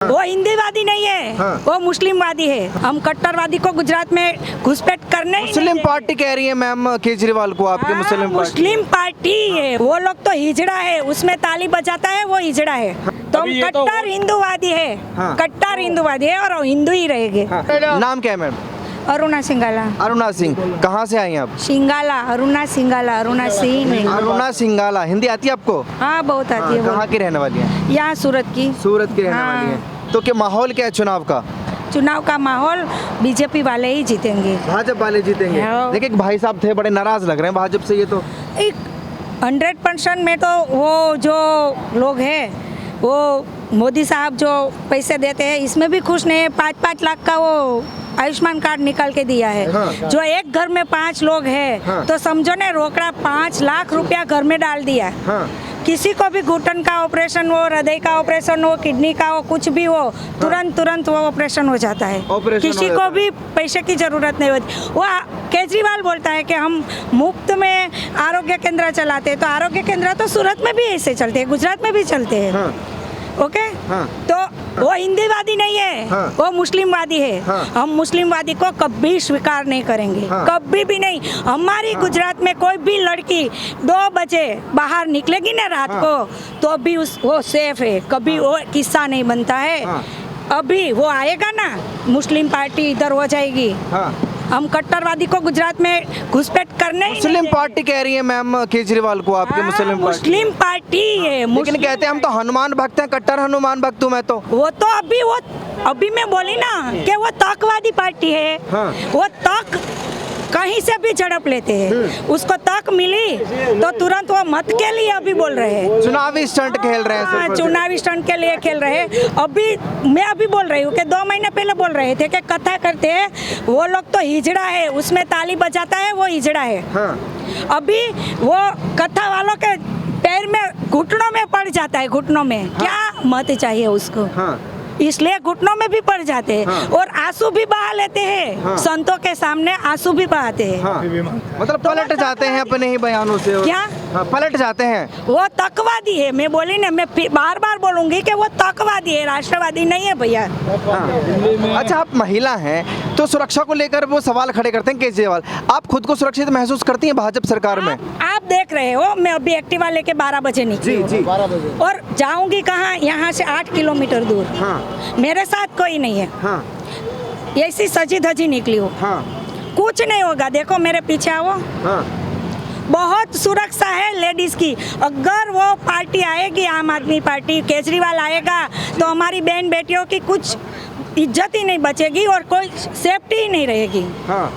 वो हिंदीवादी नहीं है। हाँ। वो मुस्लिमवादी है। हम कट्टरवादी को गुजरात में घुसपैठ करने ही मुस्लिम नहीं देंगे। पार्टी कह रही है मैम केजरीवाल को आपके हाँ, मुस्लिम पार्टी। मुस्लिम पार्टी है। वो लोग तो हिजड़ा है, उसमें ताली बजाता है, वो हिजड़ा है। तो हम कट्टर हिंदूवादी है। हाँ। कट्टर हिंदूवादी है और हिंदू ही रहेंगे। हाँ। नाम क्या है मैम? अरुणा सिंगाला। अरुणा सिंह। कहाँ से आई हैं आप? सिंगाला, अरुणा सिंगाला, अरुणा सिंह नहीं। अरुणा सिंगाला। हिंदी आती है आपको? हाँ, बहुत आती है। कहाँ की रहने वाली है? यहाँ सूरत की। सूरत की रहने हाँ। वाली है। तो क्या माहौल क्या है चुनाव का? चुनाव का माहौल बीजेपी वाले ही जीतेंगे। भाजपा वाले जीतेंगे। हाँ। देखिए एक भाई साहब थे बड़े नाराज लग रहे हैं भाजपा से, ये तो 100% में तो वो जो लोग हैं वो मोदी साहब जो पैसे देते हैं इसमें भी खुश नहीं है। 5-5 लाख का वो आयुष्मान कार्ड निकाल के दिया है। हाँ। जो एक घर में 5 लोग हैं हाँ। तो समझो ने रोकड़ा 5 लाख रुपया घर में डाल दिया। हाँ। किसी को भी घुटन का ऑपरेशन हो, हृदय का ऑपरेशन हो, किडनी का हो, कुछ भी हो, तुरंत वो ऑपरेशन हो जाता है। ऑपरेशन हो किसी जाता को है। भी पैसे की जरूरत नहीं होती। वो केजरीवाल बोलता है कि हम मुफ्त में आरोग्य केंद्र चलाते हैं, तो आरोग्य केंद्र तो सूरत में भी ऐसे चलते हैं, गुजरात में भी चलते हैं। हाँ। ओके। हाँ। तो वो हिंदीवादी नहीं है। हाँ। वो मुस्लिमवादी है। हाँ। हम मुस्लिमवादी को कभी स्वीकार नहीं करेंगे। हाँ। कभी भी नहीं। हमारी गुजरात में कोई भी लड़की 2 बजे बाहर निकलेगी ना रात हाँ। को तो अभी वो सेफ है। कभी वो किस्सा नहीं बनता है। हाँ। अभी वो आएगा ना, मुस्लिम पार्टी इधर हो जाएगी। हाँ। हम कट्टरवादी को गुजरात में घुसपैठ करने ही नहीं मुस्लिम देंगे। पार्टी कह रही है मैम केजरीवाल को आपके हाँ, मुस्लिम पार्टी। मुस्लिम पार्टी है। लेकिन मुस्लिम कहते हैं हम तो हनुमान भक्त हैं, कट्टर हनुमान भक्त हूँ मैं तो। वो तो अभी मैं बोली ना कि वो तकवादी पार्टी है। हाँ। वो तक कहीं से भी झड़प लेते हैं। उसको तक मिली तो तुरंत वो मत के लिए अभी बोल रहे हैं। चुनावी स्टंट खेल रहे हैं हाँ, सिर्फ और चुनावी स्टंट के लिए खेल रहे हैं। मैं अभी बोल रही हूँ कि 2 महीने पहले बोल रहे थे कि कथा करते हैं वो लोग तो हिजड़ा है, उसमें ताली बजाता है, वो हिजड़ा है। सिर्फ। हाँ। अभी वो कथा वालों के पैर में घुटनों में पड़ जाता है। घुटनों में क्या मत चाहिए उसको। हाँ। इसलिए घुटनों में भी पड़ जाते हैं। हाँ। और आंसू भी बहा लेते हैं। हाँ। संतों के सामने आंसू भी बहाते हैं। हाँ। मतलब पलट जाते हैं अपने ही बयानों से। क्या? हाँ, पलट जाते हैं। वो तकवादी है। मैं बोली ना, मैं बार बार बोलूंगी कि वो तकवादी है, राष्ट्रवादी नहीं है भैया। हाँ। अच्छा आप महिला हैं तो सुरक्षा को लेकर वो सवाल खड़े करते हैं केजरीवाल। आप खुद को सुरक्षित महसूस करती हैं भाजपा सरकार में? आप देख रहे हो, मैं अभी एक्टिवा लेके 12 बजे निकली हूँ। जी। और जाऊंगी कहाँ? यहाँ से 8 किलोमीटर दूर। हाँ। मेरे साथ कोई नहीं है। हाँ। ऐसी सजी धजी निकली हूँ। हाँ। कुछ नहीं होगा। देखो मेरे पीछे आओ। हाँ। बहुत सुरक्षा है लेडीज की। अगर वो पार्टी आएगी, आम आदमी पार्टी, केजरीवाल आएगा तो हमारी बहन बेटियों की कुछ इज्जत ही नहीं बचेगी और कोई सेफ्टी ही नहीं रहेगी। हाँ।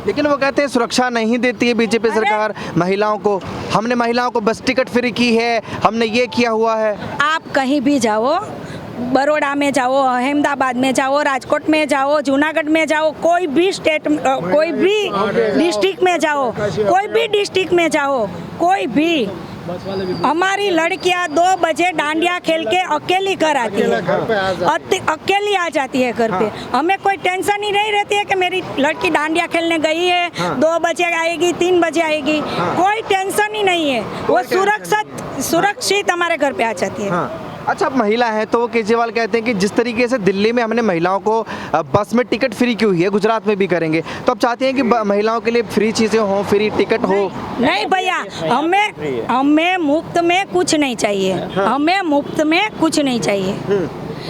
लेकिन वो कहते हैं सुरक्षा नहीं देती है बीजेपी अरे! सरकार महिलाओं को। हमने महिलाओं को बस टिकट फ्री की है, हमने ये किया हुआ है। आप कहीं भी जाओ, बड़ौदा में जाओ, अहमदाबाद में जाओ, राजकोट में जाओ, जूनागढ़ में जाओ, कोई भी स्टेट, कोई भी डिस्ट्रिक्ट में जाओ, कोई भी डिस्ट्रिक्ट में जाओ, कोई भी हमारी लड़कियां 2 बजे डांडिया खेल के अकेली घर आती है। अकेली आ जाती है घर पे। हमें कोई टेंशन ही नहीं रहती है कि मेरी लड़की डांडिया खेलने गई है, 2 बजे आएगी, 3 बजे आएगी। कोई टेंशन ही नहीं है। वो सुरक्षित हमारे घर पे आ जाती है। हाँ। अच्छा आप महिला हैं तो वो केजरीवाल कहते हैं कि जिस तरीके से दिल्ली में हमने महिलाओं को बस में टिकट फ्री की हुई है, गुजरात में भी करेंगे। तो आप चाहते हैं कि महिलाओं के लिए फ्री चीज़ें हों, फ्री टिकट हो? नहीं भैया, हमें मुफ्त में कुछ नहीं चाहिए। हमें मुफ्त में कुछ नहीं चाहिए।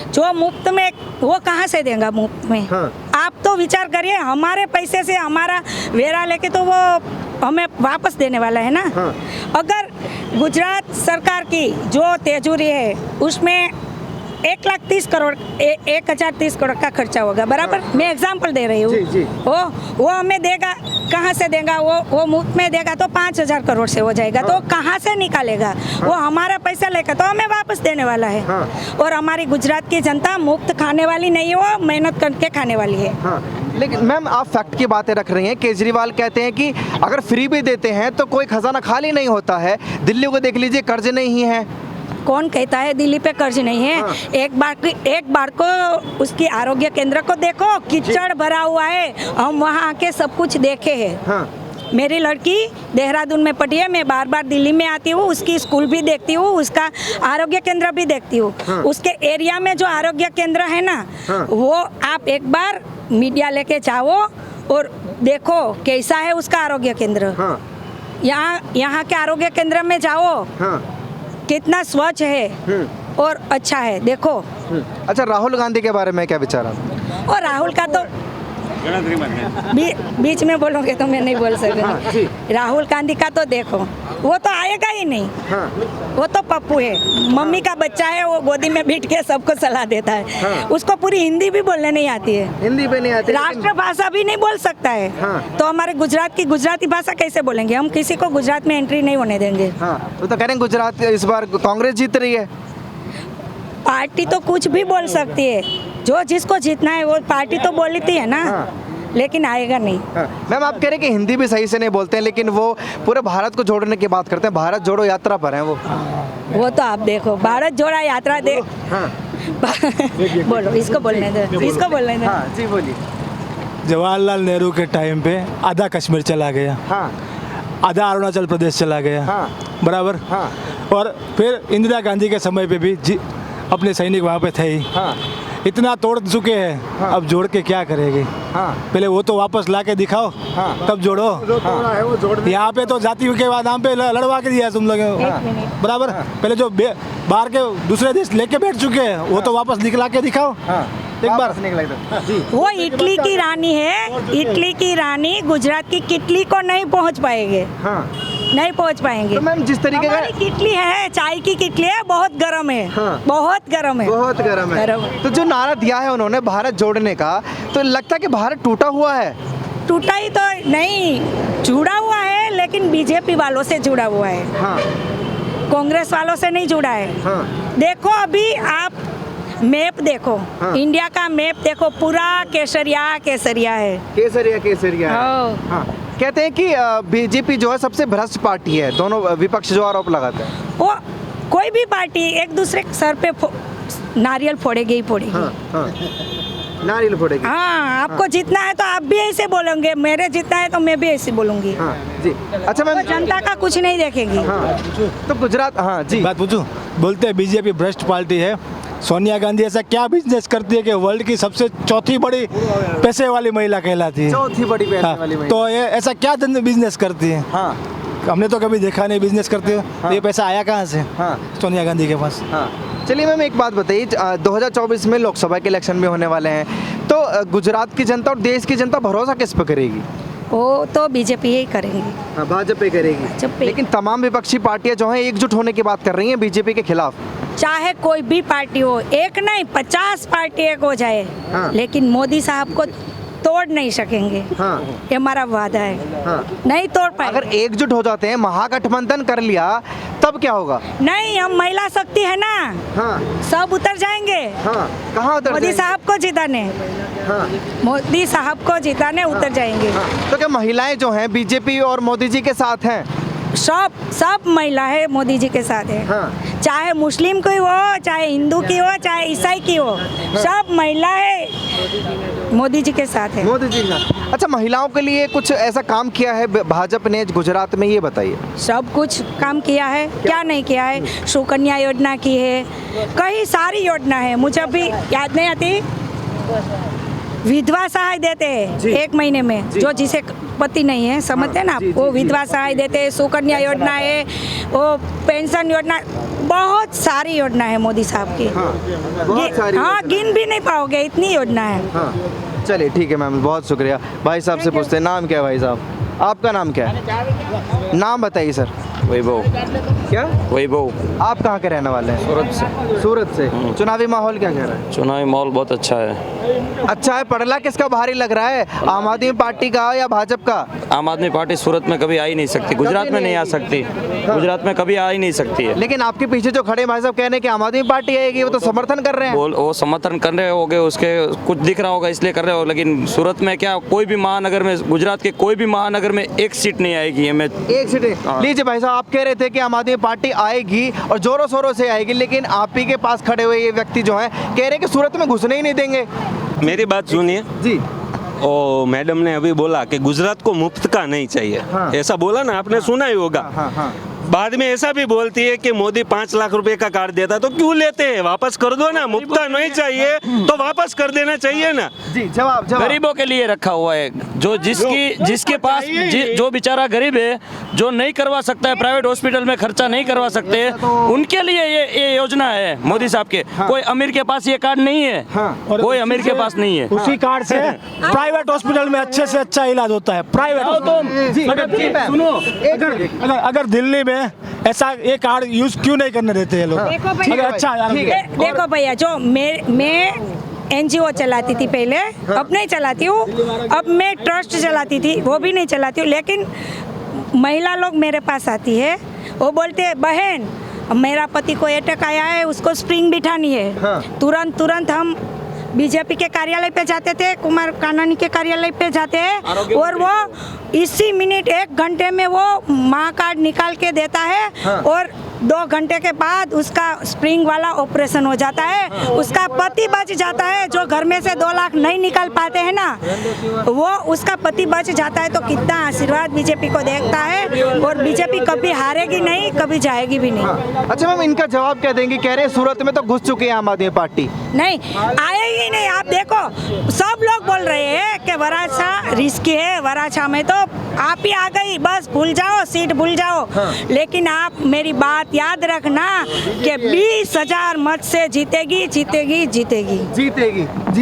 जो मुफ्त में, वो कहाँ से देगा मुफ्त में? हाँ। आप तो विचार करिए, हमारे पैसे से हमारा वेरा लेके तो वो हमें वापस देने वाला है ना। हाँ। अगर गुजरात सरकार की जो तिजोरी है उसमें 1,30,000 करोड़ 1,030 करोड़ का खर्चा होगा, बराबर। मैं एग्जांपल दे रही हूँ। जी। वो हमें देगा, कहाँ से देगा? वो मुफ्त में देगा तो 5,000 करोड़ से हो जाएगा। तो कहाँ से निकालेगा? वो हमारा पैसा लेकर तो हमें वापस देने वाला है। हाँ। और हमारी गुजरात की जनता मुफ्त खाने वाली नहीं है, वो मेहनत करके खाने वाली है। हाँ। लेकिन मैम आप फैक्ट की बातें रख रही हैं। केजरीवाल कहते हैं कि अगर फ्री भी देते हैं तो कोई खजाना खाली नहीं होता है। दिल्ली को देख लीजिए, कर्ज नहीं है। कौन कहता है दिल्ली पे कर्ज नहीं है? हाँ। एक बार को उसकी आरोग्य केंद्र को देखो, कीचड़ भरा हुआ है। हम वहाँ आके सब कुछ देखे हैं। हाँ। मेरी लड़की देहरादून में पढ़ी है, मैं बार बार दिल्ली में आती हूँ, उसकी स्कूल भी देखती हूँ, उसका आरोग्य केंद्र भी देखती हूँ। उसके एरिया में जो आरोग्य केंद्र है ना, वो आप एक बार मीडिया लेके जाओ और देखो कैसा है उसका आरोग्य केंद्र। यहाँ के आरोग्य केंद्र में जाओ, कितना स्वच्छ है और अच्छा है, देखो। अच्छा, राहुल गांधी के बारे में क्या विचार आप? और राहुल का तो बीच में बोलोगे तो मैं नहीं बोल सकती। राहुल गांधी का तो देखो, वो तो आएगा ही नहीं। वो तो पप्पू है, मम्मी का बच्चा है, वो गोदी में बैठ के सबको सलाह देता है। उसको पूरी हिंदी भी बोलने नहीं आती है, हिंदी भी नहीं आती, राष्ट्र भाषा भी नहीं बोल सकता है। तो हमारे गुजरात की गुजराती भाषा कैसे बोलेंगे? हम किसी को गुजरात में एंट्री नहीं होने देंगे। वो तो कह रहे हैं गुजरात इस बार कांग्रेस जीत रही है। पार्टी तो कुछ भी बोल सकती है, जो जिसको जीतना है वो पार्टी तो बोलती है ना, लेकिन आएगा नहीं। मैम, आप कह रहे हैं कि हिंदी भी सही से नहीं बोलते हैं, लेकिन वो पूरे भारत को जोड़ने की बात करते हैं, भारत जोड़ो यात्रा पर हैं वो तो आप देखो, भारत जोड़ा यात्रा दे। बोलो, इसको बोलने दो, इसको बोलने दो। जी बोलिए। जवाहरलाल नेहरू के टाइम पे आधा कश्मीर चला गया, आधा अरुणाचल प्रदेश चला गया, बराबर। और फिर इंदिरा गांधी के समय पे भी अपने सैनिक वहाँ पे थे ही। इतना तोड़ चुके हैं, अब जोड़ के क्या करेंगे? पहले वो तो वापस ला के दिखाओ, तब जोड़ो। यहाँ पे तो जाति के नाम पे लड़वा के दिया तुम लोग, बराबर। पहले जो बाहर के दूसरे देश लेके बैठ चुके हैं, वो तो वापस निकला के दिखाओ एक बार। वो इटली की रानी है, इटली की रानी गुजरात की किटली को नहीं पहुँच पाएंगे, नहीं पहुँच पाएंगे। तो मैम, जिस तरीके का किटली है, चाय की किटली है, बहुत गर्म है, बहुत गर्म है, बहुत गर्म है। तो जो नारा दिया है उन्होंने भारत जोड़ने का, तो लगता है कि भारत टूटा हुआ है। टूटा ही तो नहीं, जुड़ा हुआ है, लेकिन बीजेपी वालों से जुड़ा हुआ है, कांग्रेस वालों से नहीं जुड़ा है। देखो अभी आप मैप देखो, इंडिया का मैप देखो, पूरा केसरिया केसरिया है, केसरिया केसरिया है। कहते हैं कि बीजेपी जो है सबसे भ्रष्ट पार्टी है, दोनों विपक्ष जो आरोप लगाते हैं। वो कोई भी पार्टी एक दूसरे के सर पे नारियल फोड़ेगी ही फोड़ेगी। नारियल फोड़ेगी। आपको जीतना है तो आप भी ऐसे बोलोगे, मेरे जीतना है तो मैं भी ऐसे बोलूंगी। जी। अच्छा मैम, जनता का कुछ नहीं देखेगी। तो गुजरात, जी बात पूछूं, बोलते हैं बीजेपी भ्रष्ट पार्टी है। सोनिया गांधी ऐसा क्या बिजनेस करती है कि वर्ल्ड की सबसे चौथी बड़ी पैसे वाली महिला कहलाती है? चौथी बड़ी पैसे वाली महिला। तो ये ऐसा क्या बिजनेस करती है? हमने तो कभी देखा नहीं बिजनेस करते हुए। ये पैसा आया कहाँ से सोनिया गांधी के पास? चलिए मैम, एक बात बताइए, 2024 में लोकसभा के इलेक्शन भी होने वाले हैं, तो गुजरात की जनता और देश की जनता भरोसा किस पे करेगी? वो तो बीजेपी ही करेंगी, भाजपा करेगी। लेकिन तमाम विपक्षी पार्टियां जो हैं एकजुट होने की बात कर रही हैं बीजेपी के खिलाफ। चाहे कोई भी पार्टी हो, एक नहीं 50 पार्टी एक हो जाए, लेकिन मोदी साहब को तोड़ नहीं सकेंगे। ये हमारा वादा है, नहीं तोड़ पाए। अगर एकजुट हो जाते हैं, महागठबंधन कर लिया, तब क्या होगा? नहीं, हम महिला शक्ति है ना, सब उतर जाएंगे। कहाँ उतर? मोदी साहब को जिताने, मोदी साहब को जिताने उतर जाएंगे। तो क्या महिलाएं जो हैं बीजेपी और मोदी जी के साथ हैं? सब महिला है मोदी जी के साथ है। चाहे मुस्लिम की हो, चाहे हिंदू की हो, चाहे ईसाई की हो, सब महिला है मोदी जी के साथ है। मोदी जी का। अच्छा, महिलाओं के लिए कुछ ऐसा काम किया है भाजपा ने गुजरात में, ये बताइए। सब कुछ काम किया है, क्या नहीं किया है? सुकन्या योजना की है, कई सारी योजना है, मुझे अभी याद नहीं आती। विधवा सहाय देते हैं 1 महीने में, जो जिसे पति नहीं है, समझते हैं ना, वो विधवा सहाय देते हैं। सुकन्या योजना है, वो पेंशन योजना, बहुत सारी योजना है मोदी साहब की। गिन भी नहीं पाओगे, इतनी योजना है। चलिए ठीक है मैम, बहुत शुक्रिया। भाई साहब से पूछते हैं, नाम क्या है भाई साहब? आपका नाम क्या है? नाम बताइए सर। वैभव। क्या? वैभव। आप कहाँ के रहने वाले हैं? सूरत से। सूरत से। चुनावी माहौल क्या कह रहा है? चुनावी माहौल बहुत अच्छा है। अच्छा है। पड़ला किसका भारी लग रहा है, आम आदमी पार्टी का या भाजपा का? आम आदमी पार्टी सूरत में कभी आ ही नहीं सकती, गुजरात में नहीं आ सकती, गुजरात में कभी आ ही नहीं सकती है। लेकिन आपके पीछे जो खड़े भाई साहब कह रहे हैं कि आम आदमी पार्टी आएगी, वो तो समर्थन कर रहे हैं। वो समर्थन कर रहे होगे, उसके कुछ दिख रहा होगा इसलिए कर रहे हो, लेकिन सूरत में क्या, कोई भी महानगर में, गुजरात के कोई भी महानगर में एक सीट नहीं आएगी। हमें एक सीट। लीजिए भाई साहब, आप कह रहे थे कि आम आदमी पार्टी आएगी और जोरों शोरों से आएगी, लेकिन आप ही के पास खड़े हुए ये व्यक्ति जो है कह रहे हैं कि सूरत में घुसने ही नहीं देंगे। मेरी बात सुनिए जी। ओ मैडम ने अभी बोला कि गुजरात को मुफ्त का नहीं चाहिए, ऐसा बोला ना, आपने सुना ही होगा। बाद में ऐसा भी बोलती है कि मोदी 5 लाख रुपए का कार्ड देता, तो क्यों लेते हैं, वापस कर दो ना, मुफ्त का नहीं चाहिए तो वापस कर देना चाहिए ना। जी जवाब गरीबों के लिए रखा हुआ है, जो जिसके पास जो बेचारा गरीब है, जो नहीं करवा सकता है, प्राइवेट हॉस्पिटल में खर्चा नहीं करवा सकते, उनके लिए ये योजना है मोदी साहब के। कोई अमीर के पास ये कार्ड नहीं है, कोई अमीर के पास नहीं है। उसी कार्ड से प्राइवेट हॉस्पिटल में अच्छे से अच्छा इलाज होता है। प्राइवेट अगर दिल्ली में ऐसा ये कार्ड यूज क्यों नहीं करने देते हैं लोग? अगर अच्छा देखो भैया, जो मैं NGO चलाती थी पहले, अब नहीं चलाती हूँ। अब मैं ट्रस्ट चलाती थी, वो भी नहीं चलाती हूँ। लेकिन महिला लोग मेरे पास आती है, वो बोलते हैं बहन मेरा पति को अटैक आया है, उसको स्प्रिंग बिठानी है। तुरंत हम बीजेपी के कार्यालय पे जाते थे, कुमार कानानी के कार्यालय पे जाते हैं, और वो इसी मिनट 1 घंटे में वो माँ कार्ड निकाल के देता है, और 2 घंटे के बाद उसका स्प्रिंग वाला ऑपरेशन हो जाता है। उसका पति बच जाता है, जो घर में से 2 लाख नहीं निकाल पाते हैं ना, वो उसका पति बच जाता है। तो कितना आशीर्वाद बीजेपी को देखता है, और बीजेपी कभी हारेगी नहीं, कभी जाएगी भी नहीं। अच्छा मैम, इनका जवाब क्या देंगे? कह रहे हैं सूरत में तो घुस चुके हैं आम आदमी पार्टी। नहीं आएगी नहीं। आप देखो सब लोग बोल रहे हैं कि वराछा रिस्की है, वराछा में तो आप ही आ गई, बस भूल जाओ, सीट भूल जाओ। लेकिन आप मेरी बात याद रखना कि 20,000 मत से जीतेगी। जी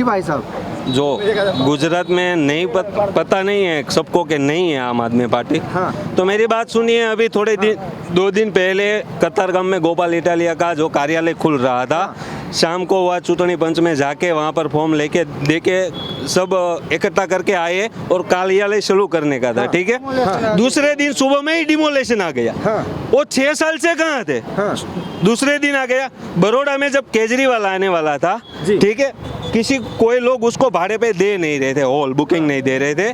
भाई साहब, जो गुजरात में नहीं पता नहीं है सबको कि नहीं है आम आदमी पार्टी। तो मेरी बात सुनिए, अभी 2 दिन पहले कतारगाम में गोपाल इटालिया का जो कार्यालय खुल रहा था, शाम को वह चुनावी पंच में जाके वहाँ पर फॉर्म लेके देके सब इकट्ठा करके आए और कार्यालय शुरू करने का था, ठीक है। दूसरे दिन सुबह में ही डिमोलेशन आ गया। वो 6 साल से कहाँ थे? दूसरे दिन आ गया। बड़ौदा में जब केजरीवाल आने वाला था, ठीक है, कोई लोग उसको भाड़े पे दे नहीं रहे थे, हॉल बुकिंग नहीं दे रहे थे।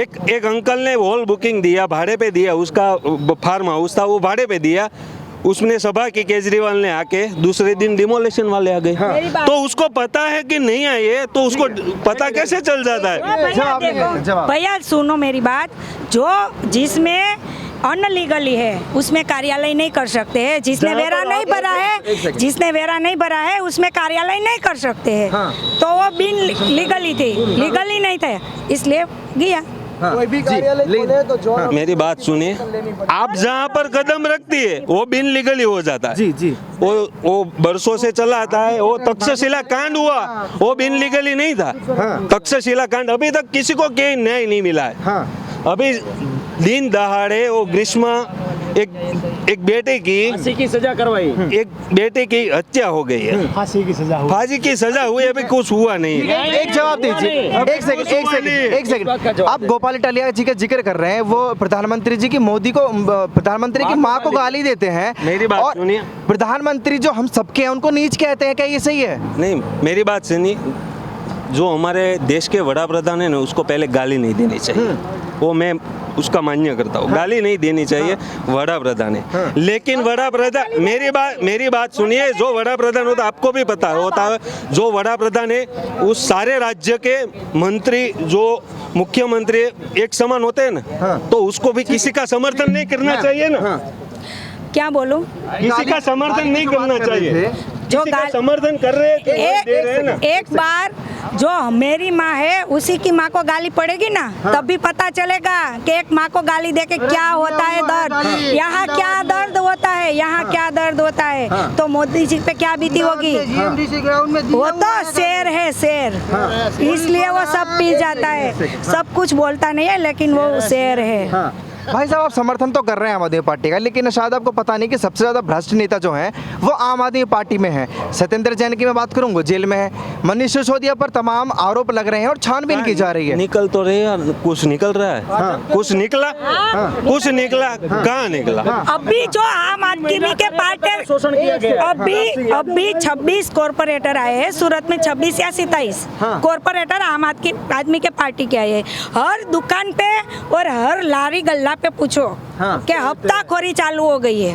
एक अंकल ने हॉल बुकिंग दिया, भाड़े पे दिया, उसका फार्म हाउस था, वो भाड़े पे दिया। उसने सभा की, केजरीवाल ने आके दूसरे दिन डिमोलेशन वाले आ गए। तो उसको पता है कि नहीं आए, तो उसको पता कैसे चल जाता है? भैया सुनो मेरी बात, जो जिसमें अनलीगली है उसमें कार्यालय नहीं कर सकते हैं। जिसने वेरा नहीं भरा है उसमें कार्यालय नहीं कर सकते हैं। तो वो बिन लीगली थी, लीगली नहीं थे, इसलिए गया। कोई भी कार्यालय खोले तो मेरी बात सुनिए, आप जहाँ पर कदम रखती है वो बिन लीगली हो जाता है। जी वो बरसों से चला आता है। वो तक्षशिला कांड हुआ, वो बिन लीगली नहीं था। तक्षशिला कांड अभी तक किसी को कोई न्याय नहीं मिला है। अभी दिन दहाड़े वो ग्रीष्मा एक बेटे की फांसी की सजा करवाई, एक बेटे की हत्या हो गई है, फांसी की सजा हुई, अभी कुछ हुआ नहीं। एक जवाब दीजिए, एक सेकंड। आप गोपाल इटालिया जी का जिक्र कर रहे हैं, वो प्रधानमंत्री जी की प्रधानमंत्री की माँ को गाली देते हैं। मेरी बात सुनिए, प्रधानमंत्री जो हम सबके हैं उनको नीच कहते हैं, क्या ये सही है? नहीं, मेरी बात सुनिए, जो हमारे देश के वड़ा प्रधान है ना, उसको पहले गाली नहीं देनी चाहिए। वो मैं उसका मान्य करता हूँ, गाली नहीं देनी चाहिए, वड़ा प्रधान है। लेकिन वड़ा प्रधान, मेरी बात सुनिए, जो वड़ा प्रधान होता है आपको भी पता होता है, जो वड़ा प्रधान है उस सारे राज्य के मंत्री, जो मुख्यमंत्री एक समान होते हैं ना, तो उसको भी किसी का समर्थन नहीं करना चाहिए ना। क्या बोलूं? किसी का समर्थन नहीं करना चाहिए। जो समर्थन कर रहे हैं एक बार जो मेरी माँ है उसी की माँ को गाली पड़ेगी ना, तब भी पता चलेगा कि एक माँ को गाली देके क्या होता है दर्द, यहाँ क्या दर्द होता है, यहाँ क्या दर्द होता है। तो मोदी जी पे क्या बीती होगी? वो तो शेर है, शेर, इसलिए वो सब पी जाता है, सब कुछ बोलता नहीं है, लेकिन वो शेर है। भाई साहब, आप समर्थन तो कर रहे हैं आम आदमी पार्टी का, लेकिन शायद आपको पता नहीं कि सबसे ज्यादा भ्रष्ट नेता जो हैं वो आम आदमी पार्टी में है। सत्येंद्र जैन की मैं बात करूँ, वो जेल में है। मनीष सिसोदिया पर तमाम आरोप लग रहे हैं और छानबीन की जा रही है। निकल तो रहे यार, कुछ निकल रहा है। कुछ निकला, कहाँ निकला? अभी जो आम आदमी के पार्टी शोषण किया गया। अभी 26 कॉर्पोरेटर आए हैं सूरत में, 26 या 27 कॉर्पोरेटर आम आदमी के पार्टी के आए हैं। हर दुकान पे और हर लारी गल्ला पे पूछो कि हफ्ताखोरी चालू हो गई है।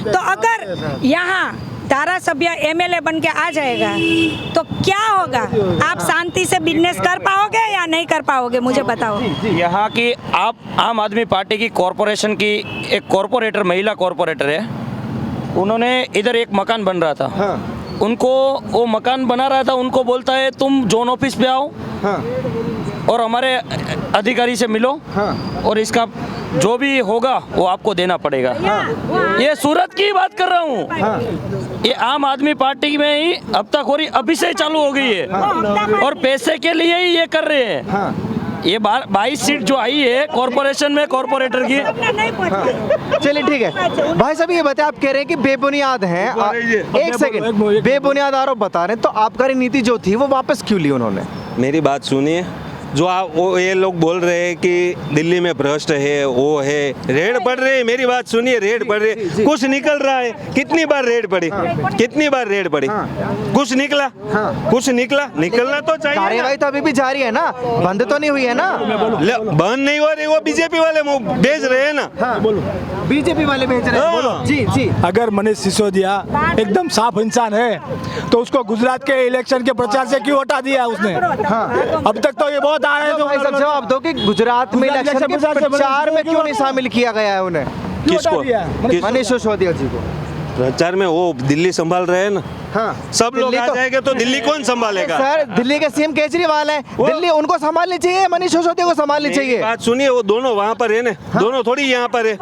तो अगर यहाँ धारा सभ्य एमएलए बन के आ जाएगा तो क्या होगा? आप शांति से बिजनेस कर पाओगे या नहीं कर पाओगे? मुझे बताओ। यहाँ की आप आम आदमी पार्टी की कॉरपोरेशन की एक कॉरपोरेटर, महिला कॉरपोरेटर है, उन्होंने इधर एक मकान बन रहा था, उनको वो मकान बना रहा था, उनको बोलता है तुम जोन ऑफिस पे आओ और हमारे अधिकारी से मिलो और इसका जो भी होगा वो आपको देना पड़ेगा। ये सूरत की बात कर रहा हूँ। ये आम आदमी पार्टी में ही अब तक हो रही, अभी से ही चालू हो गई है और पैसे के लिए ही ये कर रहे हैं। ये 22 सीट जो आई है कॉरपोरेशन में कॉरपोरेटर की। चलिए ठीक है भाई साहब, ये बताए, आप कह रहे हैं कि बेबुनियाद हैं। एक सेकंड, बेबुनियाद आरोप बता रहे हैं, तो आबकारी नीति जो थी वो वापस क्यों ली उन्होंने? मेरी बात सुनिए, जो आप वो ये लोग बोल रहे हैं कि दिल्ली में भ्रष्ट है, वो है, रेड पड़ रही है। मेरी बात सुनिए, रेड पड़ रही है, कुछ निकल रहा है। कितनी बार रेड पड़ी, कितनी बार रेड पड़ी, कुछ निकला, कुछ निकला, निकलना तो चाहिए। कार्यवाही तो अभी भी जारी है ना, बंद तो नहीं हुई है ना? बंद नहीं हो रही, वो बीजेपी वाले भेज रहे हैं ना। बीजेपी वाले भेज रहे हैं। बोलो जी जी। अगर मनीष सिसोदिया एकदम साफ इंसान है तो उसको गुजरात के इलेक्शन के प्रचार से क्यों हटा दिया उसने? अब तक तो ये बहुत आ रहे तो भाई साहब जवाब दो कि गुजरात में इलेक्शन के प्रचार में क्यों नहीं शामिल किया गया है उन्हें? किसको? मनीष सिसोदिया जी को प्रचार में वो दिल्ली संभाल रहे हैं ना। सब लोग आ जाएंगे तो दिल्ली कौन संभालेगा? सर दिल्ली के सीएम केजरीवाल हैं, दिल्ली उनको संभालनी चाहिए, मनीष सिसोदिया को संभालनी चाहिए। बात सुनिए, वो दोनों वहाँ पर है ना, दोनों थोड़ी यहाँ पर है,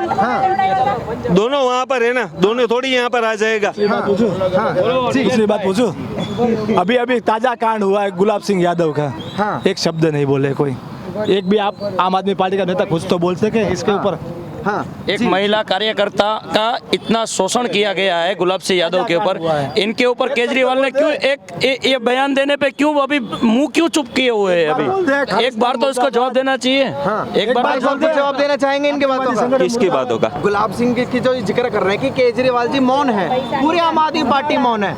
दोनों वहाँ पर है ना, दोनों थोड़ी यहाँ पर आ जाएगा। दूसरी बात पूछूं, अभी अभी ताजा कांड हुआ है गुलाब सिंह यादव का, एक शब्द नहीं बोले कोई, एक भी आप आम आदमी पार्टी का नेता कुछ तो बोल सके इसके ऊपर? एक महिला कार्यकर्ता का इतना शोषण किया गया है गुलाब सिंह यादव के ऊपर, इनके ऊपर केजरीवाल ने क्यों ये बयान देने पे क्यों अभी मुंह क्यों चुप किए हुए हैं? अभी एक बार तो इसको जवाब देना चाहिए। एक बार जवाब देना चाहेंगे इनके बातों का? किसकी बातों का? गुलाब सिंह की जो जिक्र कर रहे हैं कि केजरीवाल जी मौन है, पूरी आम आदमी पार्टी मौन है,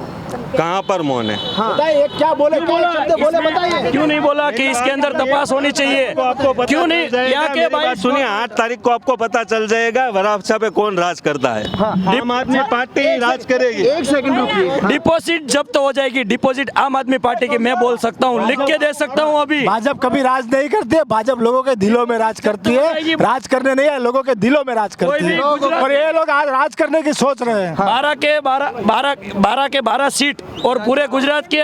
कहाँ पर मौन है? बताइए क्या बोले, बोले बताइए। क्यों नहीं बोला कि इसके अंदर तपास होनी चाहिए? क्यों नहीं? यहाँ के भाई सुनिए, 8 तारीख को आपको पता चल जाएगा वराछा पे कौन राज करता है। आम आदमी पार्टी राज करेगी। एक सेकंड रुकिए। डिपॉजिट जब्त हो जाएगी, डिपॉजिट आम आदमी पार्टी की, मैं बोल सकता हूँ, लिख के दे सकता हूँ। अभी भाजपा कभी राज नहीं करती है, भाजपा लोगों के दिलों में राज करती है, राज करने नहीं है, लोगों के दिलों में राज करती है, और ये लोग आज राज करने की सोच रहे हैं। 12 के 12 सीट और पूरे गुजरात के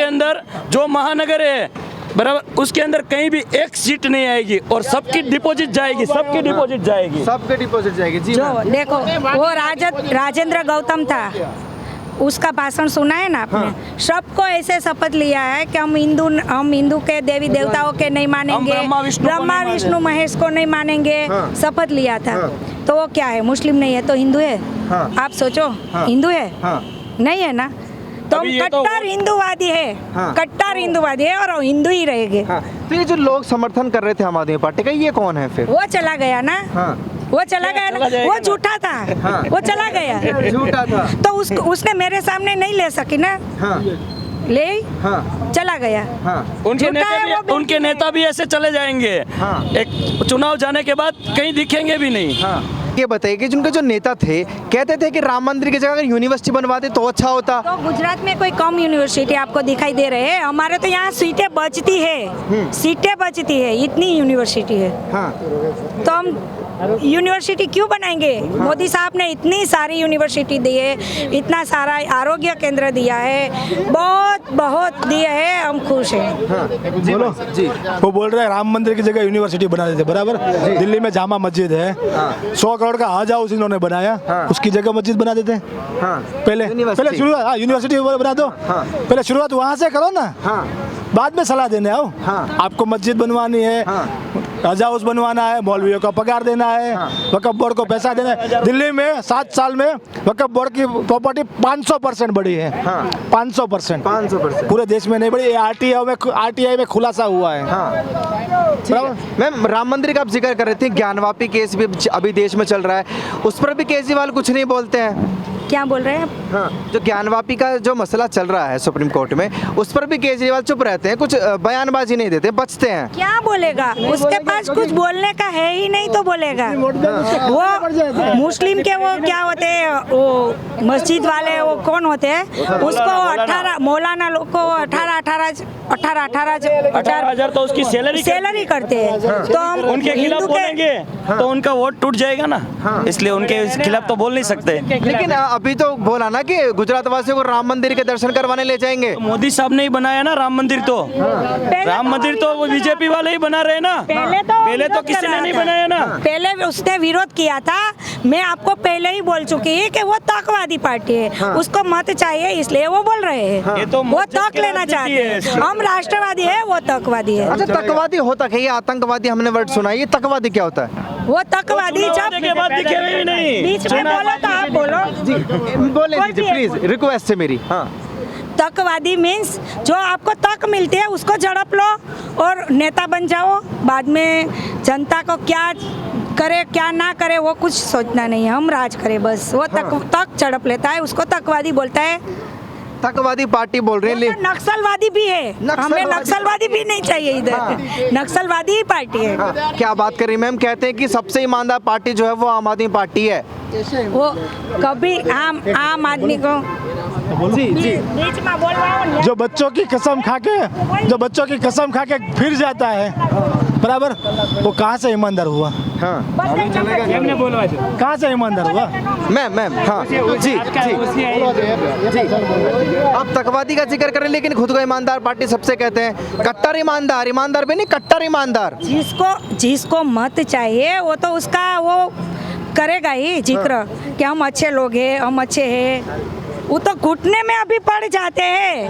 अंदर जो महानगर है बराबर, उसके अंदर कहीं भी एक सीट नहीं आएगी और सबकी डिपॉजिट जाएगी, सबकी डिपॉजिट जाएगी, सबके डिपॉजिट जाएगी। जी जो देखो वो राजेंद्र गौतम था, उसका भाषण सुना है ना आपने? सबको ऐसे शपथ लिया है कि हम हिंदू के देवी देवताओं के नहीं मानेंगे, ब्रह्मा विष्णु महेश को नहीं मानेंगे, शपथ लिया था। तो वो क्या है? मुस्लिम नहीं है तो हिंदू है? आप सोचो, हिंदू है? नहीं है ना। तो हम कट्टर हिंदूवादी है, कट्टर हिंदूवादी है और हिंदू ही रहेंगे। तो ये जो लोग समर्थन कर रहे थे आम आदमी पार्टी का, ये कौन है फिर? वो चला गया ना, वो चला गया ना, वो झूठा था, वो चला गया, झूठा था। तो उसने मेरे सामने नहीं ले सकी ना, ले चला गया। उनके नेता भी ऐसे चले जाएंगे, एक चुनाव जाने के बाद कहीं दिखेंगे भी नहीं। ये बताइए कि जिनके जो नेता थे कहते थे कि राम मंदिर की जगह अगर यूनिवर्सिटी बनवाते तो अच्छा होता। तो गुजरात में कोई कम यूनिवर्सिटी आपको दिखाई दे रहे हैं? हमारे तो यहाँ सीटें बचती है, सीटें बचती है, इतनी यूनिवर्सिटी है। तो हम यूनिवर्सिटी क्यों बनाएंगे? मोदी साहब ने इतनी सारी यूनिवर्सिटी दी है, इतना सारा आरोग्य केंद्र दिया है, बहुत दिए है, हम खुश हैं। बोलो जी। वो बोल रहे हैं राम मंदिर की जगह यूनिवर्सिटी बना देते, बराबर। दिल्ली में जामा मस्जिद है, 100 करोड़ का हज हाउस इन्होंने बनाया, उसकी जगह मस्जिद बना देते। पहले शुरुआत यूनिवर्सिटी बना दो, पहले शुरुआत वहाँ से करो ना, बाद में सलाह देने आओ। आपको मस्जिद बनवानी है, हज हाउस बनवाना है, मौलवियों का पगार देना है, वक्फ बोर्ड को पैसा देना है। दिल्ली में 7 साल में वक्फ बोर्ड की प्रॉपर्टी 500% बढ़ी है, 500%। पूरे देश में नहीं बढ़ी, आरटीआई में खुलासा हुआ है। मैम, राम मंदिर का आप जिक्र कर रहे थे, ज्ञानवापी केस भी अभी देश में चल रहा है, उस पर भी केजरीवाल कुछ नहीं बोलते हैं। क्या बोल रहे हैं? हाँ, जो ज्ञानवापी का जो मसला चल रहा है सुप्रीम कोर्ट में, उस पर भी केजरीवाल चुप रहते हैं, कुछ बयानबाजी नहीं देते, बचते हैं। क्या बोलेगा? उसके पास कुछ बोलने का है ही नहीं तो बोलेगा। वो मुस्लिम के वो क्या होते हैं, वो मस्जिद वाले वो कौन होते हैं, उसको 18 मौलाना लोग को 18,000 तो उसकी सैलरी करते हैं। तो हम उनके खिलाफ हिंदू के- बोलेंगे तो उनका वोट टूट जाएगा ना, इसलिए उनके खिलाफ तो बोल नहीं सकते। लेकिन अभी तो बोला ना कि गुजरात वासियों को राम मंदिर के दर्शन करवाने ले जाएंगे। मोदी साहब ने ही बनाया ना राम मंदिर, तो राम मंदिर तो वो बीजेपी वाले ही बना रहे ना, पहले तो किसी ने नहीं बनाया ना। पहले उसने विरोध किया था। मैं आपको पहले ही बोल चुकी है कि वो तकवादी पार्टी है, उसको मत चाहिए, इसलिए वो बोल रहे हैं। ये तो वो मस्जिद तक की लेना राजनीति चाहते है हैं। इसमें। हम राष्ट्रवादी है, वो तकवादी है। अच्छा, तकवादी होता क्या? ये आतंकवादी हमने वर्ड सुना है, ये तकवादी क्या होता है? वो तकवादी चुनाव जब होने के बाद दिखे भी नहीं। बीच में बोलो तो आप बोलो। बोले कोई दीजिए भी एक प्लीज, रिक्वेस्ट है मेरी। हाँ, तकवादी मीन्स जो आपको तक मिलती है उसको झड़प लो और नेता बन जाओ। बाद में जनता को क्या करे क्या ना करे वो कुछ सोचना नहीं है, हम राज करें बस। वो तक झड़प लेता है, उसको तकवादी बोलता है। तकवादी पार्टी बोल रहे हैं। वो तो नक्सलवादी भी है, हमें नक्सलवादी- नक्सलवादी भी नहीं चाहिए इधर। नक्सलवादी ही पार्टी है। हाँ, क्या बात कर रही मैम? कहते हैं कि सबसे ईमानदार पार्टी जो है वो आम आदमी पार्टी है। वो कभी आम आदमी को बीच में बोल रहा हूँ। जो बच्चों की कसम खा के फिर जाता है, बराबर, वो कहाँ से ईमानदार हुआ? हाँ कहाँ से ईमानदार हुआ? मैम हाँ जी। आप तकवादी का जिक्र करें लेकिन खुद को ईमानदार पार्टी सबसे कहते हैं। कट्टर ईमानदार भी नहीं, कट्टर ईमानदार। जिसको मत चाहिए वो तो उसका वो करेगा ही जिक्र कि हम अच्छे लोग हैं, हम अच्छे हैं। वो तो घुटने में अभी पड़ जाते हैं।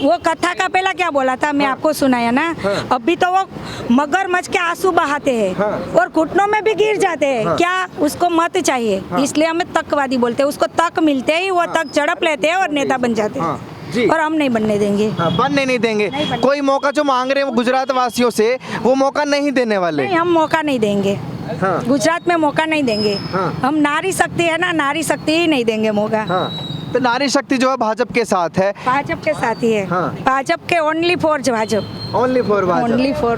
वो कथा का पहला क्या बोला था, मैं आपको सुनाया ना। अभी तो वो मगरमच्छ के आंसू बहाते हैं और घुटनों में भी गिर जाते हैं। क्या उसको मत चाहिए, इसलिए हमें तकवादी बोलते हैं। उसको तक मिलते ही वो तक झड़प लेते हैं और नेता बन जाते हैं। और हम नहीं बनने देंगे। बनने नहीं देंगे। कोई मौका जो मांग रहे हैं वो गुजरात वासियों से, वो मौका नहीं देने वाले। नहीं, हम मौका नहीं देंगे। गुजरात में मौका नहीं देंगे। हम नारी शक्ति है ना, नारी शक्ति ही नहीं देंगे मौका। तो नारी शक्ति जो है भाजपा के साथ है। भाजपा के साथ ही है। हाँ। भाजपा के only for Bhajpa. Only for Bhajpa. Only for